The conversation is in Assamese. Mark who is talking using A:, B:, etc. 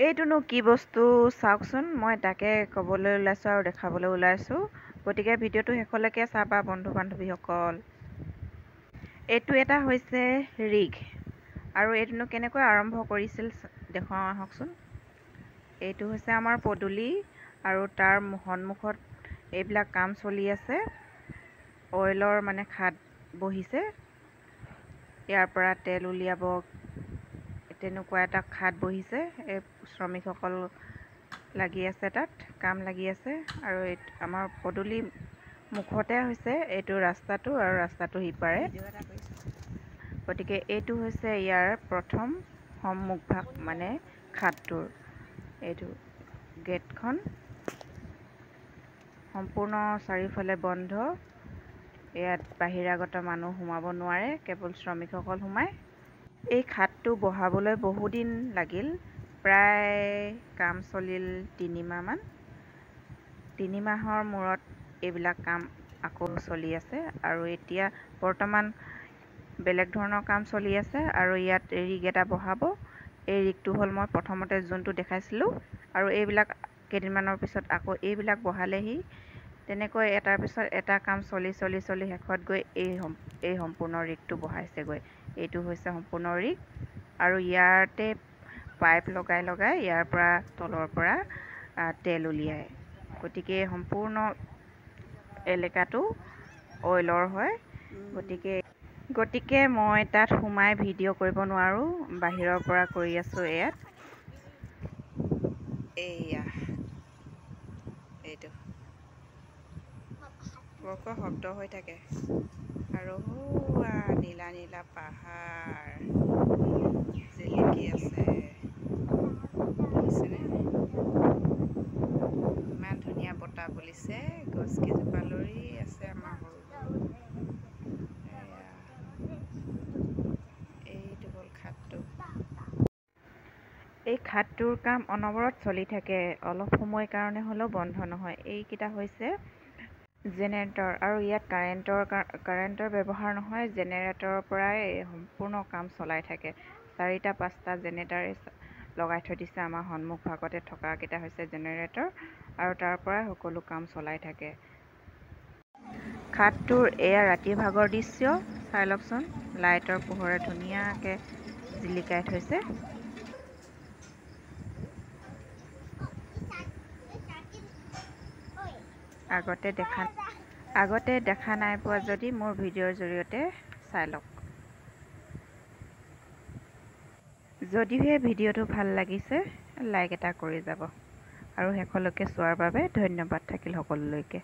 A: এইটোনো কি বস্তু চাওকচোন, মই তাকে ক'বলৈ ওলাইছোঁ আৰু দেখাবলৈ ওলাইছোঁ। গতিকে ভিডিঅ'টো শেষলৈকে চাবা বন্ধু বান্ধৱীসকল। এইটো এটা হৈছে ৰিগ, আৰু এইটোনো কেনেকৈ আৰম্ভ কৰিছিল দেখুৱাওঁ আহকচোন। এইটো হৈছে আমাৰ পদূলি, আৰু তাৰ সন্মুখত এইবিলাক কাম চলি আছে। অইলৰ মানে খাদ বহিছে, ইয়াৰ পৰা তেল উলিয়াব, তেনেকুৱা এটা খাদ বহিছে। এই শ্ৰমিকসকল লাগি আছে, তাত কাম লাগি আছে। আৰু আমাৰ পদূলি মুখতে হৈছে এইটো ৰাস্তাটো, আৰু ৰাস্তাটো সিপাৰে। গতিকে এইটো হৈছে ইয়াৰ প্ৰথম সন্মুখভাগ, মানে খাদটোৰ। এইটো গেটখন সম্পূৰ্ণ চাৰিওফালে বন্ধ। ইয়াত বাহিৰাগত মানুহ সোমাব নোৱাৰে, কেৱল শ্ৰমিকসকল সোমায়। এই খাদটো বহাবলৈ বহুদিন লাগিল, প্ৰায় কাম চলিল 3 মাহমান। 3 মাহৰ মূৰত এইবিলাক কাম আকৌ চলি আছে, আৰু এতিয়া বৰ্তমান বেলেগ ধৰণৰ কাম চলি আছে। আৰু ইয়াত ৰিগ এটা বহাব। এই ৰিগটো হ'ল মই প্ৰথমতে যোনটো দেখাইছিলোঁ, আৰু এইবিলাক কেইদিনমানৰ পিছত আকৌ এইবিলাক বহালেহি। তেনেকৈ এটাৰ পিছত এটা কাম চলি শেষত গৈ এই সম্পূৰ্ণ ৰিগটো বহাইছেগৈ। এইটো হৈছে সম্পূৰ্ণ ৰিগ, আৰু ইয়াতে পাইপ লগাই ইয়াৰ পৰা তলৰ পৰা তেল উলিয়ায়। গতিকে সম্পূৰ্ণ এলেকাটো অইলৰ হয়। গতিকে মই তাত সোমাই ভিডিঅ' কৰিব নোৱাৰোঁ, বাহিৰৰ পৰা কৰি আছোঁ। ইয়াত এইয়া এইটো বৰকৈ শব্দ হৈ থাকে, আৰু নীলা নীলা পাহাৰ জিলিকি আছে। দেখিছেনে? ইমান ধুনীয়া বতাহ বলিছে, গছ কেইজোপা লৰি আছে আমাৰ সৰু সৰু। এইটো হ'ল খাদটো। এই খাদটোৰ কাম অনবৰত চলি থাকে, অলপ সময়ৰ কাৰণে হ'লেও বন্ধ নহয়। এইকেইটা হৈছে জেনেৰেটৰ, আৰু ইয়াত কাৰেণ্টৰ ব্যৱহাৰ নহয়। জেনেৰেটৰৰ পৰাই সম্পূৰ্ণ কাম চলাই থাকে। 4টা 5টা জেনেৰেটৰ লগাই থৈ দিছে। আমাৰ সন্মুখ ভাগতে থকাকেইটা হৈছে জেনেৰেটৰ, আৰু তাৰ পৰাই সকলো কাম চলাই থাকে। খাদটোৰ এয়া ৰাতিৰ ভাগৰ দৃশ্য, চাই লওকচোন। লাইটৰ পোহৰে ধুনীয়াকৈ জিলিকাই থৈছে। আগতে দেখা নাই পোৱা যদি মোৰ ভিডিঅ'ৰ জৰিয়তে চাই লওক। যদিহে ভিডিঅ'টো ভাল লাগিছে, লাইক এটা কৰি যাব। আৰু শেষলৈকে চোৱাৰ বাবে ধন্যবাদ থাকিল সকলোলৈকে।